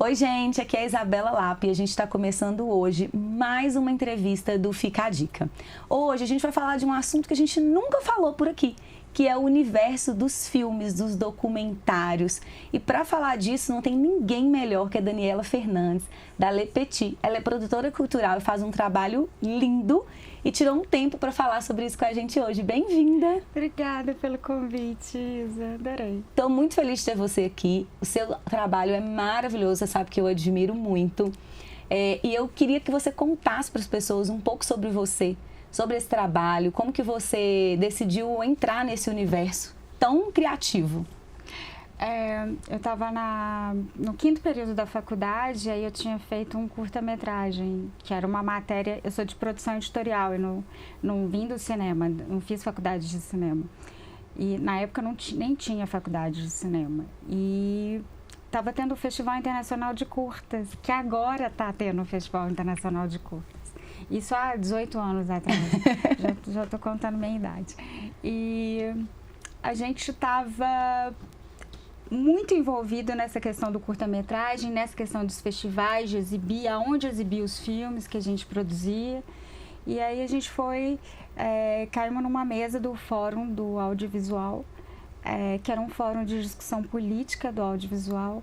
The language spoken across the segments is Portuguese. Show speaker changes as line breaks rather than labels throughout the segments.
Oi, gente, aqui é a Isabela Lapp e a gente está começando hoje mais uma entrevista do Fica a Dica. Hoje a gente vai falar de um assunto que a gente nunca falou por aqui, que é o universo dos filmes, dos documentários. E para falar disso não tem ninguém melhor que a Daniela Fernandes, da Le Petit. Ela é produtora cultural e faz um trabalho lindo e tirou um tempo para falar sobre isso com a gente hoje. Bem-vinda!
Obrigada pelo convite, Isa. Adorei.
Estou muito feliz de ter você aqui. O seu trabalho é maravilhoso, você sabe que eu admiro muito. E eu queria que você contasse para as pessoas um pouco sobre você, sobre esse trabalho, como que você decidiu entrar nesse universo tão criativo.
Eu estava no 5º período da faculdade, aí eu tinha feito um curta-metragem, que era uma matéria. Eu sou de produção editorial, eu não vim do cinema, não fiz faculdade de cinema. E na época nem tinha faculdade de cinema. E estava tendo o Festival Internacional de Curtas, que agora está tendo o Festival Internacional de Curtas. Isso há 18 anos atrás, já estou contando minha idade. E a gente estava muito envolvido nessa questão do curta-metragem, nessa questão dos festivais, de exibir, aonde exibir os filmes que a gente produzia. E aí a gente caímos numa mesa do Fórum do Audiovisual, que era um fórum de discussão política do audiovisual.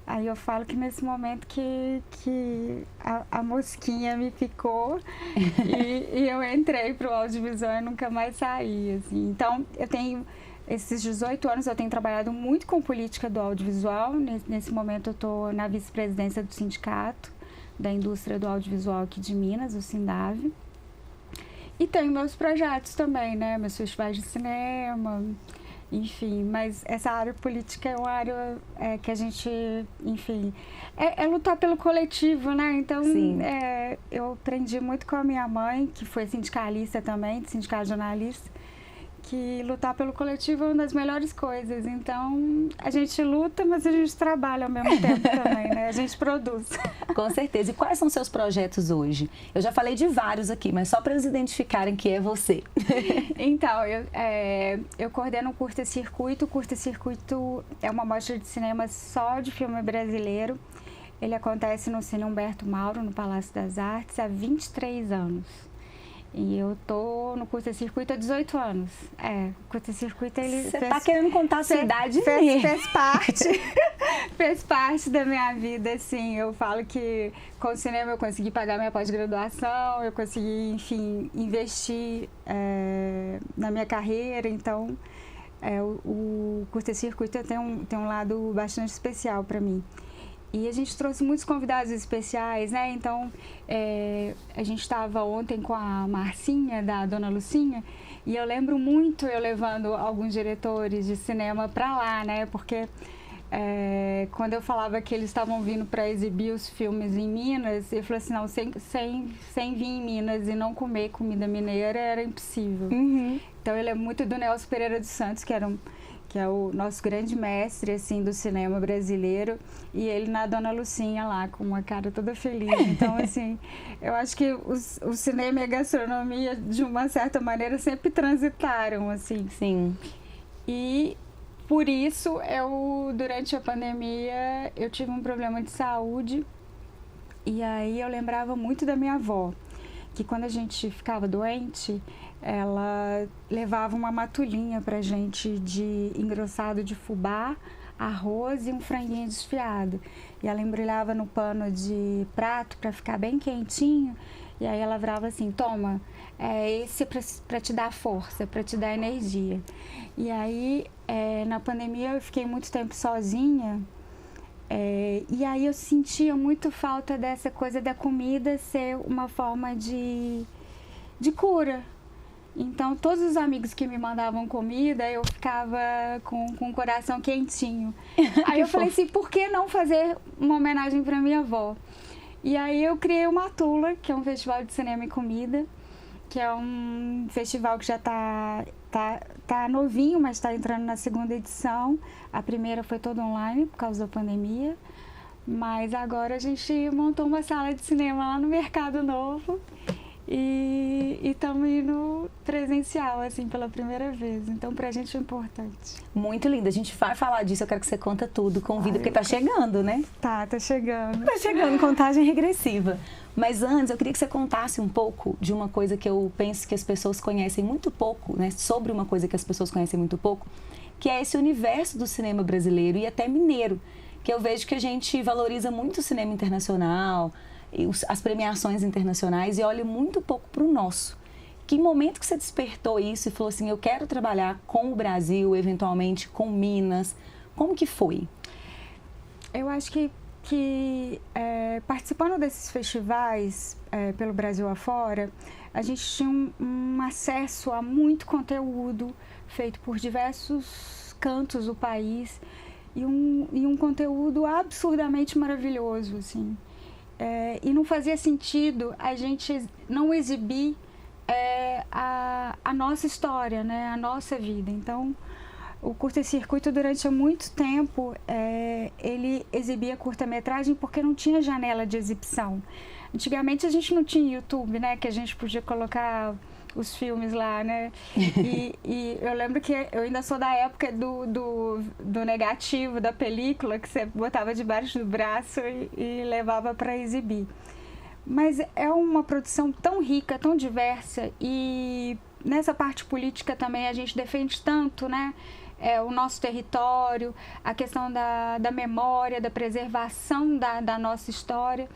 Aí eu falo que nesse momento que a mosquinha me picou e eu entrei para o audiovisual e nunca mais saí, assim. Então, eu tenho esses 18 anos, eu tenho trabalhado muito com política do audiovisual. Nesse momento eu estou na vice-presidência do Sindicato da Indústria do Audiovisual aqui de Minas, o SINDAV. E tenho meus projetos também, né? Meus festivais de cinema, enfim, mas essa área política é uma área que a gente, enfim, é lutar pelo coletivo, né? Então, eu aprendi muito com a minha mãe, que foi sindicalista também, de sindicato de jornalista, que lutar pelo coletivo é uma das melhores coisas. Então, a gente luta, mas a gente trabalha ao mesmo tempo também, né? A gente produz.
Com certeza. E quais são seus projetos hoje? Eu já falei de vários aqui, mas só para eles identificarem que é você.
Então, eu coordeno o Curta Circuito. O Curta Circuito é uma mostra de cinema só de filme brasileiro. Ele acontece no Cine Humberto Mauro, no Palácio das Artes, há 23 anos. E eu tô no Curta Circuito há 18 anos. O Curta Circuito, ele...
Você tá querendo contar a sua idade mesmo.
Fez parte da minha vida, assim. Eu falo que com o cinema eu consegui pagar minha pós-graduação, eu consegui, enfim, investir na minha carreira. Então, o Curta Circuito tem um lado bastante especial para mim. E a gente trouxe muitos convidados especiais, né? Então, a gente estava ontem com a Marcinha, da Dona Lucinha, e eu lembro muito eu levando alguns diretores de cinema para lá, né? Porque quando eu falava que eles estavam vindo para exibir os filmes em Minas, eu falei assim, não, sem vir em Minas e não comer comida mineira era impossível.
Uhum.
Então, ele é muito do Nelson Pereira dos Santos, que é o nosso grande mestre, assim, do cinema brasileiro, e ele na Dona Lucinha lá, com uma cara toda feliz. Então, assim, eu acho que o cinema e a gastronomia, de uma certa maneira, sempre transitaram, assim.
Sim.
E, por isso, durante a pandemia, eu tive um problema de saúde, e aí eu lembrava muito da minha avó, que quando a gente ficava doente, ela levava uma matulinha pra gente de engrossado de fubá, arroz e um franguinho desfiado. E ela embrulhava no pano de prato para ficar bem quentinho. E aí ela virava assim, toma, esse é para te dar força, para te dar energia. E aí, na pandemia, eu fiquei muito tempo sozinha. E aí eu sentia muito falta dessa coisa da comida ser uma forma de cura. Então, todos os amigos que me mandavam comida, eu ficava com o coração quentinho. Aí eu falei assim, por que não fazer uma homenagem para minha avó? E aí eu criei o Matula, que é um festival de cinema e comida, que é um festival que já tá novinho, mas está entrando na 2ª edição. A primeira foi toda online, por causa da pandemia. Mas agora a gente montou uma sala de cinema lá no Mercado Novo. E estamos indo presencial, assim, pela primeira vez. Então, pra gente é importante.
Muito lindo. A gente vai falar disso, eu quero que você conta tudo. Convida, porque tá chegando, né?
Tá chegando.
Tá chegando, contagem regressiva. Mas antes, eu queria que você contasse um pouco de uma coisa que eu penso que as pessoas conhecem muito pouco, né? Sobre uma coisa que as pessoas conhecem muito pouco, que é esse universo do cinema brasileiro e até mineiro, que eu vejo que a gente valoriza muito o cinema internacional, as premiações internacionais, e olha muito pouco para o nosso. Que momento que você despertou isso e falou assim, eu quero trabalhar com o Brasil, eventualmente com Minas? Como que foi?
Eu acho que participando desses festivais pelo Brasil afora, a gente tinha um acesso a muito conteúdo feito por diversos cantos do país e um conteúdo absurdamente maravilhoso, assim. E não fazia sentido a gente não exibir a nossa história, né? A nossa vida. Então, o curta-circuito, durante muito tempo, ele exibia curta-metragem porque não tinha janela de exibição. Antigamente, a gente não tinha YouTube, né? Que a gente podia colocar os filmes lá, né? E eu lembro que eu ainda sou da época do negativo da película, que você botava debaixo do braço e levava para exibir. Mas é uma produção tão rica, tão diversa, e nessa parte política também a gente defende tanto, né? O nosso território, a questão da memória, da preservação da nossa história.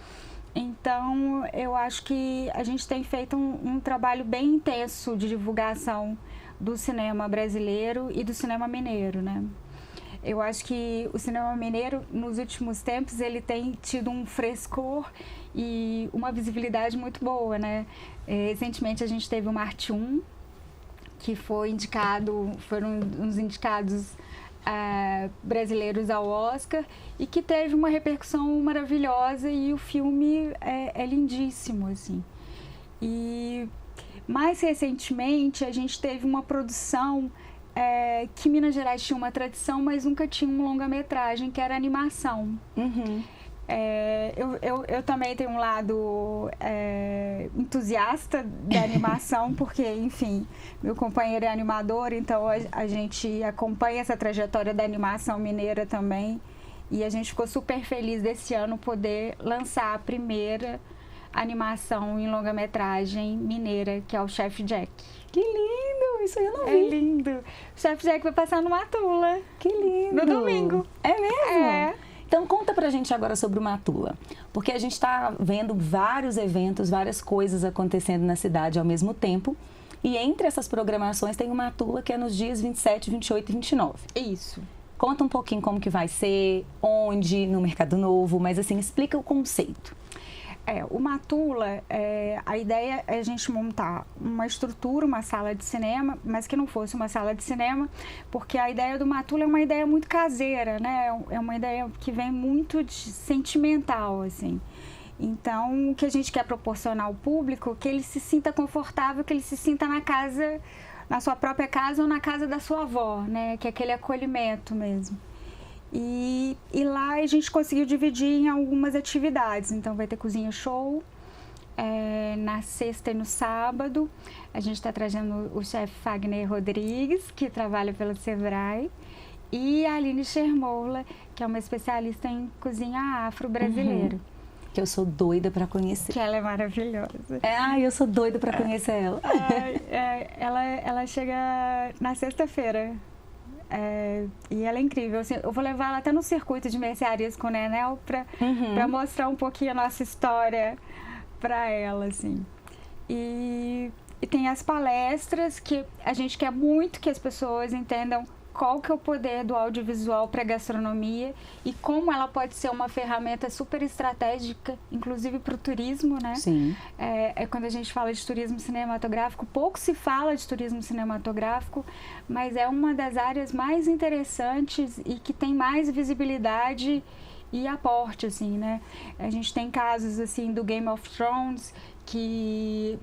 Então, eu acho que a gente tem feito um trabalho bem intenso de divulgação do cinema brasileiro e do cinema mineiro, né? Eu acho que o cinema mineiro, nos últimos tempos, ele tem tido um frescor e uma visibilidade muito boa, né? Recentemente, a gente teve o Marte 1, que foram uns indicados brasileiros ao Oscar, e que teve uma repercussão maravilhosa, e o filme é lindíssimo, assim. E mais recentemente a gente teve uma produção que Minas Gerais tinha uma tradição, mas nunca tinha um longa-metragem, que era animação.
Uhum.
Eu também tenho um lado entusiasta da animação, porque, enfim, meu companheiro é animador, então a gente acompanha essa trajetória da animação mineira também, e a gente ficou super feliz desse ano poder lançar a primeira animação em longa-metragem mineira, que é o Chef Jack.
Que lindo! Isso eu não vi.
É lindo! O Chef Jack vai passar no Matula.
Que lindo!
No domingo.
É mesmo?
É.
Então conta pra gente agora sobre o Matula, porque a gente está vendo vários eventos, várias coisas acontecendo na cidade ao mesmo tempo, e entre essas programações tem o Matula, que é nos dias 27, 28 e 29.
Isso.
Conta um pouquinho como que vai ser, onde, no Mercado Novo, mas assim, explica o conceito.
O Matula, a ideia é a gente montar uma estrutura, uma sala de cinema, mas que não fosse uma sala de cinema, porque a ideia do Matula é uma ideia muito caseira, né? É uma ideia que vem muito sentimental, assim. Então, o que a gente quer proporcionar ao público, que ele se sinta confortável, que ele se sinta na sua própria casa ou na casa da sua avó, né? Que é aquele acolhimento mesmo. E lá a gente conseguiu dividir em algumas atividades. Então vai ter cozinha show na sexta e no sábado. A gente está trazendo o chefe Fagner Rodrigues, que trabalha pelo Sebrae, e a Aline Schermola, que é uma especialista em cozinha afro-brasileira.
Uhum. Que eu sou doida para conhecer.
Que ela é maravilhosa.
Eu sou doida para conhecer ela.
Ela chega na sexta-feira. E ela é incrível, assim, eu vou levar ela até no circuito de mercearias com o Nenel para mostrar um pouquinho a nossa história para ela, assim. E tem as palestras, que a gente quer muito que as pessoas entendam qual que é o poder do audiovisual para a gastronomia e como ela pode ser uma ferramenta super estratégica, inclusive para o turismo, né?
Sim.
Quando a gente fala de turismo cinematográfico, pouco se fala de turismo cinematográfico, mas é uma das áreas mais interessantes e que tem mais visibilidade e aporte, assim, né? A gente tem casos, assim, do Game of Thrones, que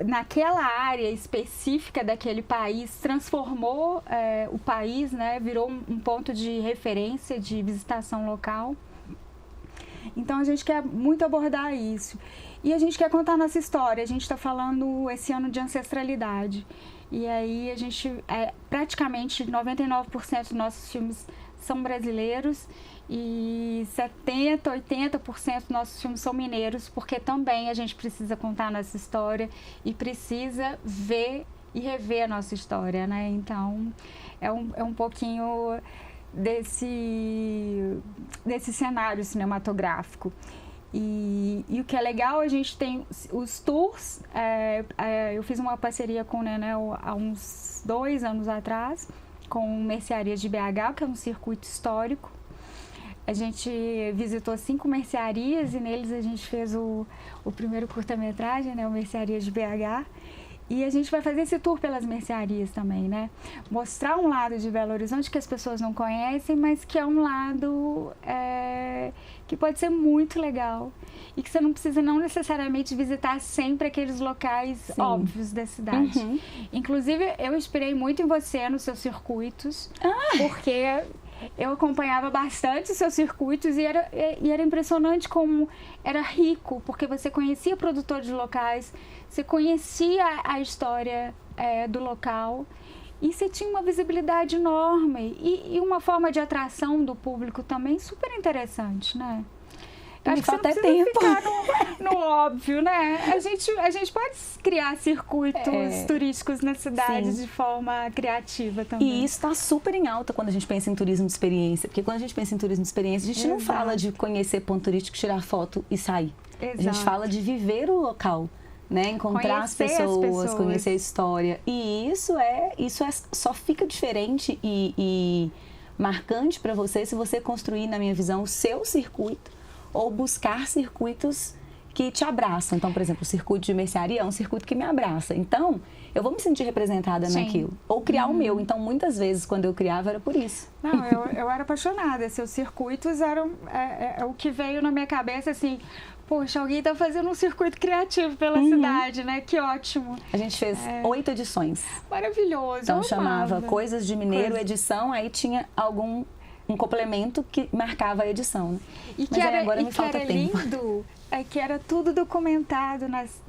naquela área específica daquele país transformou o país, né? Virou um ponto de referência de visitação local. Então a gente quer muito abordar isso. E a gente quer contar a nossa história. A gente está falando esse ano de ancestralidade. E aí a gente, praticamente 99% dos nossos filmes são brasileiros e 70%, 80% dos nossos filmes são mineiros, porque também a gente precisa contar a nossa história e precisa ver e rever a nossa história, né? Então, é um pouquinho desse cenário cinematográfico. E o que é legal, a gente tem os tours. Eu fiz uma parceria com o Nenel há uns 2 anos atrás, com Mercearias de BH, que é um circuito histórico. A gente visitou 5 mercearias e neles a gente fez o primeiro curta-metragem, né, o Mercearias de BH. E a gente vai fazer esse tour pelas mercearias também, né? Mostrar um lado de Belo Horizonte que as pessoas não conhecem, mas que é um lado que pode ser muito legal. E que você não precisa não necessariamente visitar sempre aqueles locais Sim. óbvios da cidade.
Uhum.
Inclusive, eu inspirei muito em você nos seus circuitos, porque eu acompanhava bastante os seus circuitos e era impressionante como era rico, porque você conhecia produtores locais, você conhecia a história do local e você tinha uma visibilidade enorme e uma forma de atração do público também super interessante, né?
Acho que falta tempo.
Ficar no óbvio, né? A gente pode criar circuitos turísticos na cidade Sim. de forma criativa também.
E isso está super em alta quando a gente pensa em turismo de experiência. Porque quando a gente pensa em turismo de experiência, a gente não fala de conhecer ponto turístico, tirar foto e sair.
Exato.
A gente fala de viver o local, né? Encontrar as pessoas, conhecer a história. E isso só fica diferente e marcante para você se você construir, na minha visão, o seu circuito ou buscar circuitos que te abraçam. Então, por exemplo, o circuito de mercearia é um circuito que me abraça. Então, eu vou me sentir representada
Sim.
naquilo. Ou criar o meu. Então, muitas vezes, quando eu criava, era por isso.
Não, eu era apaixonada. Seus circuitos eram o que veio na minha cabeça, assim... Poxa, alguém está fazendo um circuito criativo pela cidade, né? Que ótimo.
A gente fez 8 edições.
Maravilhoso.
Então, chamava Coisas de Mineiro, edição. Aí tinha um complemento que marcava a edição, né?
E que agora me falta tempo. Lindo é que era tudo documentado nas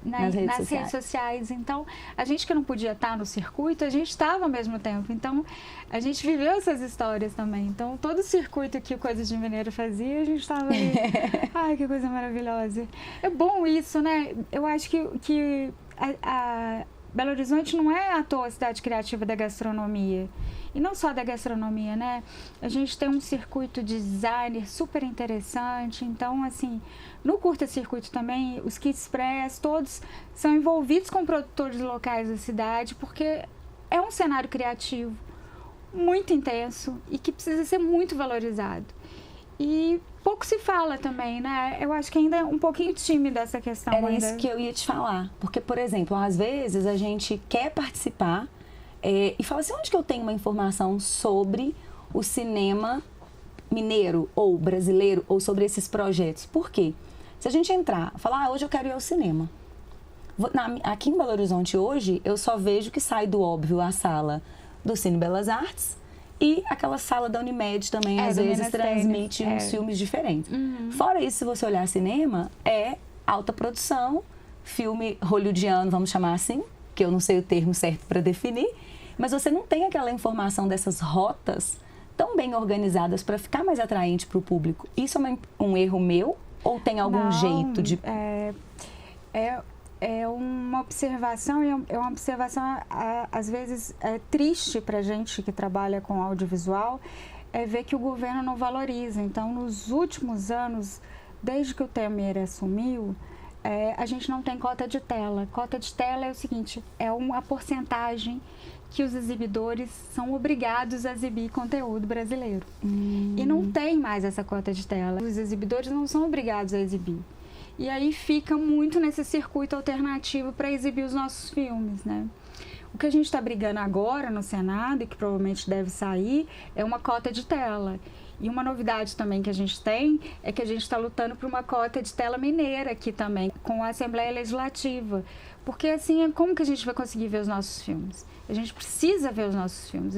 redes sociais. Então, a gente que não podia estar no circuito, a gente estava ao mesmo tempo. Então, a gente viveu essas histórias também. Então, todo o circuito que o Coisas de Mineiro fazia, a gente estava ali. Ai, que coisa maravilhosa. É bom isso, né? Eu acho que Belo Horizonte não é à toa a cidade criativa da gastronomia. E não só da gastronomia, né? A gente tem um circuito de designer super interessante. Então, assim, no curta-circuito também, os kits express, todos são envolvidos com produtores locais da cidade, porque é um cenário criativo muito intenso e que precisa ser muito valorizado. E pouco se fala também, né? Eu acho que ainda é um pouquinho tímida essa questão.
Era isso que eu ia te falar. Porque, por exemplo, às vezes a gente quer participar e fala assim, onde que eu tenho uma informação sobre o cinema mineiro ou brasileiro ou sobre esses projetos? Por quê? Se a gente entrar, falar, hoje eu quero ir ao cinema. Aqui em Belo Horizonte hoje, eu só vejo que sai do óbvio a sala do Cine Belas Artes e aquela sala da Unimed também, às vezes, transmite uns filmes diferentes.
Uhum.
Fora isso, se você olhar cinema, é alta produção, filme hollywoodiano, vamos chamar assim, que eu não sei o termo certo para definir, mas você não tem aquela informação dessas rotas tão bem organizadas para ficar mais atraente para o público. Isso é um erro meu ou tem algum jeito de...
É uma observação, e é uma observação, às vezes, triste para a gente que trabalha com audiovisual, é ver que o governo não valoriza. Então, nos últimos anos, desde que o Temer assumiu, a gente não tem cota de tela. Cota de tela é o seguinte, é uma porcentagem que os exibidores são obrigados a exibir conteúdo brasileiro. E não tem mais essa cota de tela. Os exibidores não são obrigados a exibir. E aí fica muito nesse circuito alternativo para exibir os nossos filmes, né? O que a gente está brigando agora no Senado, e que provavelmente deve sair, é uma cota de tela. E uma novidade também que a gente tem é que a gente está lutando por uma cota de tela mineira aqui também, com a Assembleia Legislativa. Porque assim, como que a gente vai conseguir ver os nossos filmes? A gente precisa ver os nossos filmes,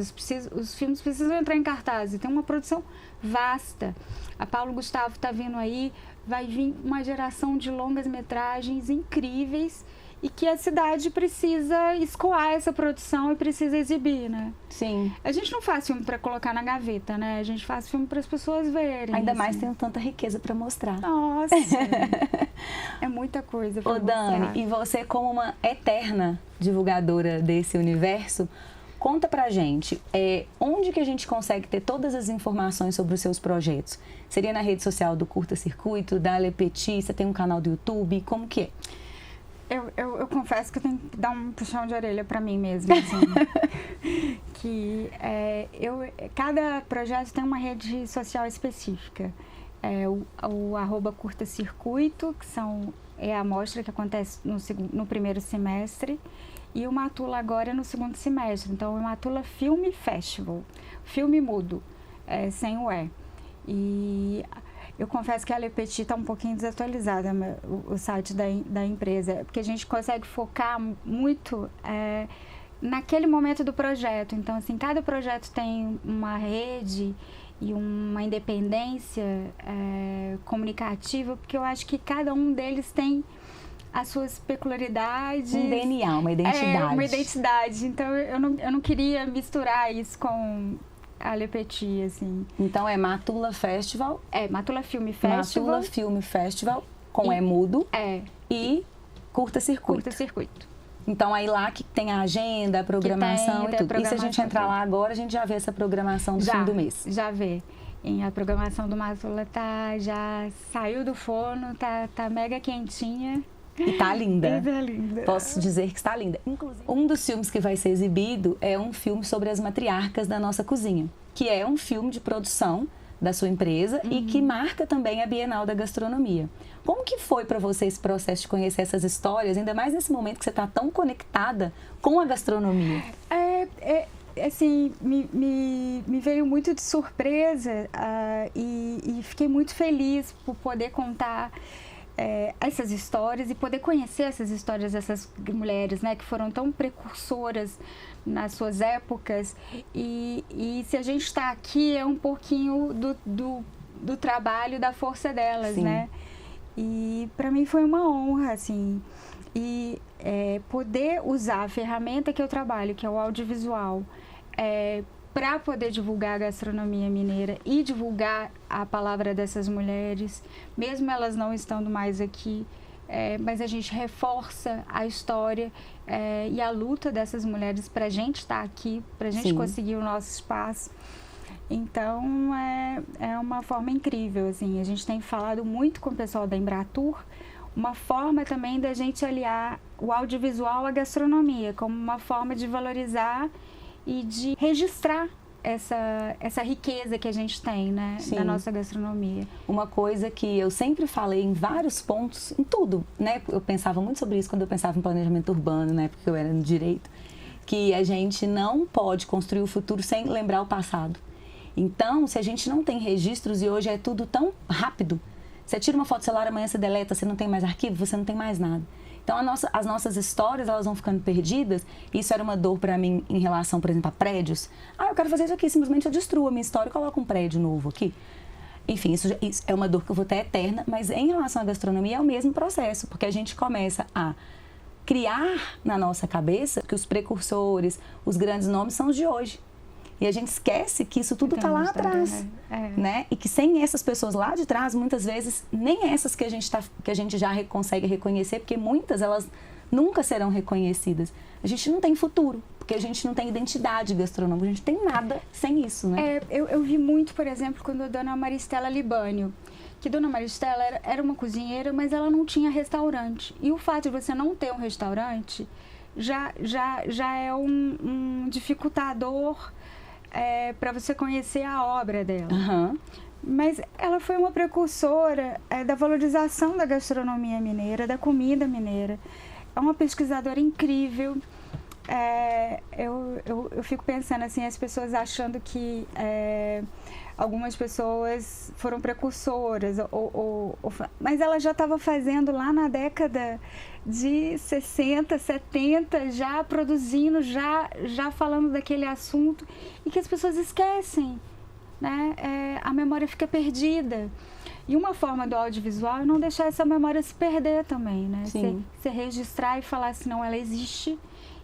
os filmes precisam entrar em cartaz e tem uma produção vasta. A Paulo Gustavo está vindo aí, vai vir uma geração de longas-metragens incríveis e que a cidade precisa escoar essa produção e precisa exibir, né?
Sim.
A gente não faz filme para colocar na gaveta, né? A gente faz filme para as pessoas verem.
Ainda
assim.
mais tendo tanta riqueza para mostrar.
Nossa! É muita coisa para mostrar.
Dani, e você como uma eterna divulgadora desse universo, conta pra gente, onde que a gente consegue ter todas as informações sobre os seus projetos? Seria na rede social do Curta Circuito, da Le Petit, você tem um canal do YouTube, como que é?
Eu confesso que eu tenho que dar um puxão de orelha para mim mesma, assim. Cada projeto tem uma rede social específica. O @Curta Circuito, que é a mostra que acontece no primeiro semestre, e o Matula agora é no segundo semestre. Então, o Matula Film Festival, filme mudo, sem o E. E eu confesso que a Le Petit está um pouquinho desatualizada, o site da empresa, porque a gente consegue focar muito naquele momento do projeto. Então, assim, cada projeto tem uma rede e uma independência comunicativa, porque eu acho que cada um deles tem as suas peculiaridades.
Um DNA, uma identidade.
Uma identidade. Então, eu não queria misturar isso com a Le Petit, assim.
Então, é Matula Festival?
Matula Film Festival.
Matula Film Festival, com E mudo. E Curta Circuito.
Curta Circuito.
Então, aí lá que tem a agenda, a programação e tudo. E se a gente entrar lá agora, a gente já vê essa programação do fim do mês.
Já vê. A programação do Matula já saiu do forno, tá mega quentinha.
E tá linda.
Tá linda.
Posso dizer que está linda. Inclusive, um dos filmes que vai ser exibido é um filme sobre as matriarcas da nossa cozinha, que é um filme de produção da sua empresa e que marca também a Bienal da Gastronomia. Como que foi para você esse processo de conhecer essas histórias, ainda mais nesse momento que você está tão conectada com a gastronomia?
Assim, me veio muito de surpresa e fiquei muito feliz por poder contar essas histórias e poder conhecer essas histórias dessas mulheres, né, que foram tão precursoras nas suas épocas e se a gente está aqui é um pouquinho do trabalho, da força delas, Sim. né? E para mim foi uma honra, assim, e poder usar a ferramenta que eu trabalho, que é o audiovisual, para poder divulgar a gastronomia mineira e divulgar a palavra dessas mulheres, mesmo elas não estando mais aqui, mas a gente reforça a história e a luta dessas mulheres para a gente estar aqui, para a gente Sim. conseguir o nosso espaço. Então, é uma forma incrível, assim. A gente tem falado muito com o pessoal da Embratur, uma forma também da gente aliar o audiovisual à gastronomia, como uma forma de valorizar e de registrar essa riqueza que a gente tem, né, na nossa gastronomia.
Uma coisa que eu sempre falei em vários pontos, em tudo, né? Eu pensava muito sobre isso quando eu pensava em planejamento urbano, né? Porque eu era no direito, que a gente não pode construir o futuro sem lembrar o passado. Então, se a gente não tem registros e hoje é tudo tão rápido, você tira uma foto do celular, amanhã você deleta, você não tem mais arquivo, você não tem mais nada. Então, as nossas histórias, elas vão ficando perdidas. Isso era uma dor para mim em relação, por exemplo, a prédios. Eu quero fazer isso aqui, simplesmente eu destruo a minha história e coloco um prédio novo aqui. Enfim, isso é uma dor que eu vou ter eterna, mas em relação à gastronomia é o mesmo processo, porque a gente começa a criar na nossa cabeça que os precursores, os grandes nomes são os de hoje. E a gente esquece que isso tudo está lá atrás, né? E que sem essas pessoas lá de trás, muitas vezes, nem essas que a gente já consegue reconhecer, porque muitas, elas nunca serão reconhecidas. A gente não tem futuro, porque a gente não tem identidade gastronômica, a gente não tem nada sem isso, né?
Eu vi muito, por exemplo, quando a dona Maristela Libânio, que dona Maristela era uma cozinheira, mas ela não tinha restaurante. E o fato de você não ter um restaurante já é um dificultador para você conhecer a obra dela.
Uhum.
Mas ela foi uma precursora da valorização da gastronomia mineira, da comida mineira. É uma pesquisadora incrível. eu fico pensando assim, as pessoas achando que algumas pessoas foram precursoras, mas ela já estava fazendo lá na década de 60, 70, já produzindo, já falando daquele assunto, e que as pessoas esquecem, né? A memória fica perdida. E uma forma do audiovisual é não deixar essa memória se perder também, né? Você registrar e falar assim, não, ela existe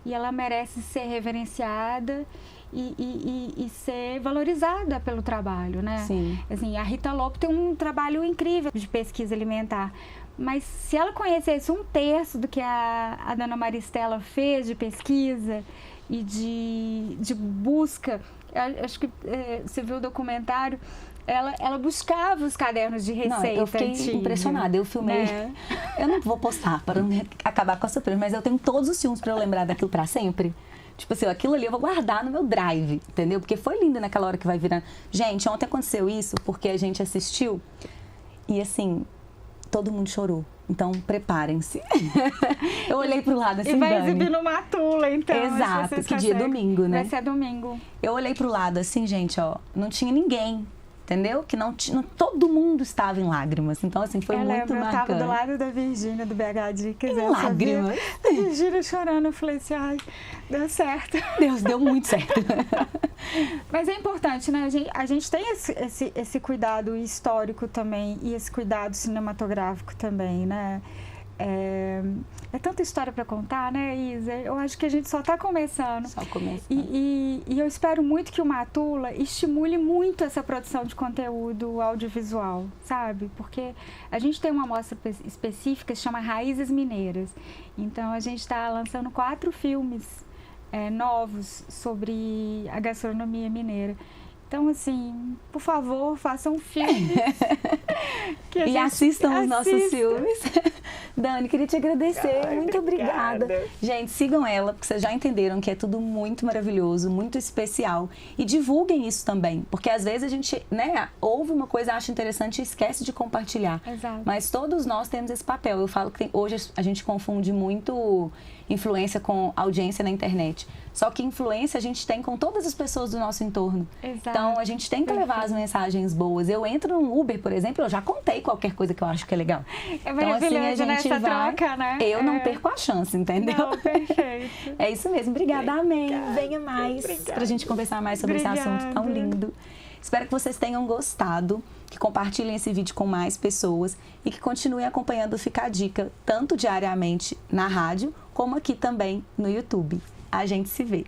e ela merece ser reverenciada e ser valorizada pelo trabalho, né?
Sim.
Assim, a Rita Lobo tem um trabalho incrível de pesquisa alimentar, mas se ela conhecesse 1/3 do que a dona Maristela fez de pesquisa e de busca, acho que você viu o documentário, ela buscava os cadernos de receita.
Não, eu fiquei impressionada, eu filmei. Eu não vou postar para não acabar com a surpresa, mas eu tenho todos os filmes para eu lembrar daquilo para sempre. Tipo assim, aquilo ali eu vou guardar no meu drive, entendeu? Porque foi lindo naquela hora que vai virando. Gente, ontem aconteceu isso porque a gente assistiu e assim, todo mundo chorou. Então, preparem-se. Eu olhei pro lado assim,
e vai
Dani.
exibir no Matula, então.
Exato, que dia é domingo, né?
Vai ser domingo.
Eu olhei pro lado assim, gente, ó, não tinha ninguém. Entendeu? Que não todo mundo estava em lágrimas. Então, assim, foi muito marcante.
Eu tava do lado da Virgínia, do BH Dicas.
Em lágrimas.
A Virgínia chorando. Eu falei assim, ai, deu certo.
Deus, deu muito certo.
Mas é importante, né? A gente tem esse cuidado histórico também e esse cuidado cinematográfico também, né? É tanta história para contar, né, Isa? Eu acho que a gente só está começando.
Só começando.
E eu espero muito que o Matula estimule muito essa produção de conteúdo audiovisual, sabe? Porque a gente tem uma mostra específica que se chama Raízes Mineiras. Então, a gente está lançando 4 filmes novos sobre a gastronomia mineira. Então, assim, por favor, façam filmes.
E assistam os nossos filmes. Dani, queria te agradecer. Muito obrigada. Gente, sigam ela, porque vocês já entenderam que é tudo muito maravilhoso, muito especial. E divulguem isso também. Porque às vezes a gente, né, ouve uma coisa, acha interessante e esquece de compartilhar.
Exato.
Mas todos nós temos esse papel. Eu falo que hoje a gente confunde muito influência com audiência na internet. Só que influência a gente tem com todas as pessoas do nosso entorno.
Exato.
Então, a gente tem que levar as mensagens boas. Eu entro no Uber, por exemplo, eu já contei qualquer coisa que eu acho que é legal.
Então, assim, a gente vai... troca, né?
Eu não perco a chance, entendeu?
Não, perfeito.
É isso mesmo. Obrigada, amém. Venha mais pra gente conversar mais sobre esse assunto tão lindo. Espero que vocês tenham gostado, que compartilhem esse vídeo com mais pessoas e que continuem acompanhando o Fica a Dica, tanto diariamente na rádio, como aqui também no YouTube. A gente se vê.